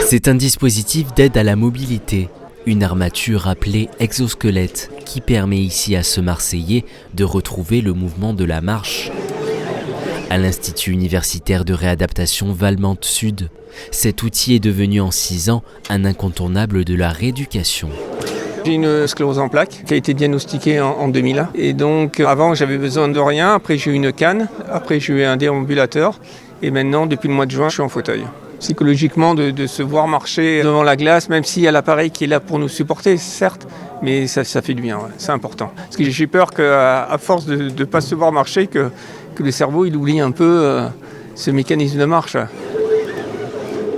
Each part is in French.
C'est un dispositif d'aide à la mobilité, une armature appelée exosquelette qui permet ici à ce Marseillais de retrouver le mouvement de la marche. À l'Institut universitaire de réadaptation Valmante Sud, cet outil est devenu en 6 ans un incontournable de la rééducation. J'ai une sclérose en plaques qui a été diagnostiquée en 2001. Et donc avant j'avais besoin de rien, après j'ai eu une canne, après j'ai eu un déambulateur et maintenant depuis le mois de juin je suis en fauteuil. Psychologiquement de se voir marcher devant la glace, même s'il y a l'appareil qui est là pour nous supporter, certes, mais ça fait du bien, ouais. C'est important. Parce que j'ai peur qu'à force de ne pas se voir marcher, que le cerveau il oublie un peu ce mécanisme de marche.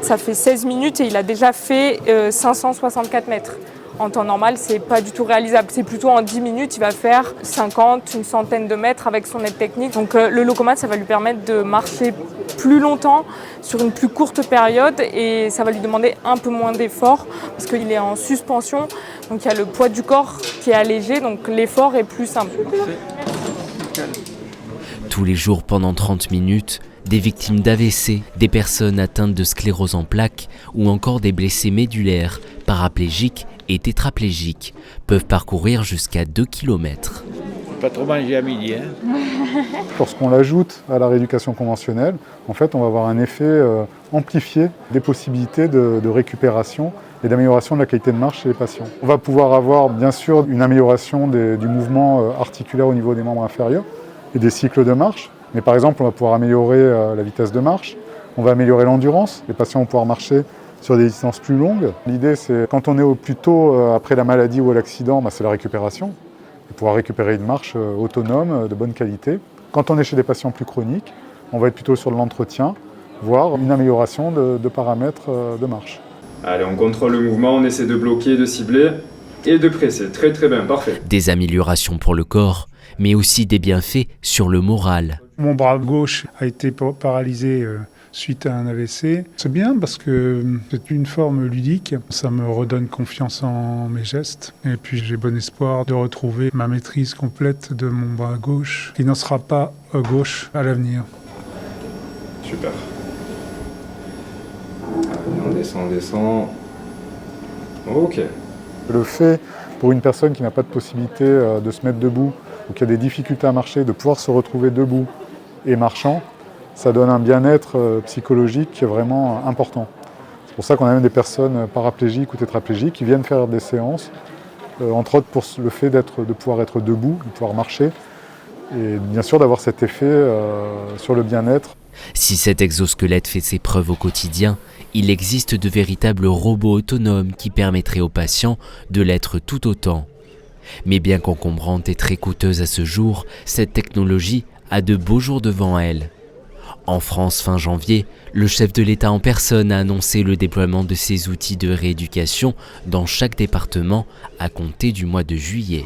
Ça fait 16 minutes et il a déjà fait 564 mètres. En temps normal, c'est pas du tout réalisable. C'est plutôt en 10 minutes, il va faire 50, une centaine de mètres avec son aide technique. Donc le Locomat, ça va lui permettre de marcher plus longtemps sur une plus courte période et ça va lui demander un peu moins d'effort parce qu'il est en suspension. Donc il y a le poids du corps qui est allégé, donc l'effort est plus simple. Tous les jours pendant 30 minutes, des victimes d'AVC, des personnes atteintes de sclérose en plaques ou encore des blessés médulaires, paraplégiques et tétraplégiques peuvent parcourir jusqu'à 2 km. Pas trop manger à midi. Lorsqu'on l'ajoute à la rééducation conventionnelle, en fait, on va avoir un effet amplifié des possibilités de récupération et d'amélioration de la qualité de marche chez les patients. On va pouvoir avoir bien sûr une amélioration du mouvement articulaire au niveau des membres inférieurs et des cycles de marche. Mais par exemple, on va pouvoir améliorer la vitesse de marche, on va améliorer l'endurance, les patients vont pouvoir marcher sur des distances plus longues. L'idée, c'est quand on est au plus tôt après la maladie ou l'accident, c'est la récupération, et pouvoir récupérer une marche autonome, de bonne qualité. Quand on est chez des patients plus chroniques, on va être plutôt sur l'entretien, voire une amélioration de paramètres de marche. Allez, on contrôle le mouvement, on essaie de bloquer, de cibler et de presser. Très très bien, parfait. Des améliorations pour le corps, mais aussi des bienfaits sur le moral. Mon bras gauche a été paralysé suite à un AVC. C'est bien parce que c'est une forme ludique. Ça me redonne confiance en mes gestes. Et puis j'ai bon espoir de retrouver ma maîtrise complète de mon bras gauche, qui n'en sera pas gauche à l'avenir. Super. Allez, on descend. Ok. Le fait pour une personne qui n'a pas de possibilité de se mettre debout ou qui a des difficultés à marcher, de pouvoir se retrouver debout et marchant, ça donne un bien-être psychologique qui est vraiment important. C'est pour ça qu'on a même des personnes paraplégiques ou tétraplégiques qui viennent faire des séances, entre autres pour le fait de pouvoir être debout, de pouvoir marcher, et bien sûr d'avoir cet effet sur le bien-être. Si cet exosquelette fait ses preuves au quotidien, il existe de véritables robots autonomes qui permettraient aux patients de l'être tout autant. Mais bien qu'encombrante et très coûteuse à ce jour, cette technologie a de beaux jours devant elle. En France, fin janvier, le chef de l'État en personne a annoncé le déploiement de ces outils de rééducation dans chaque département à compter du mois de juillet.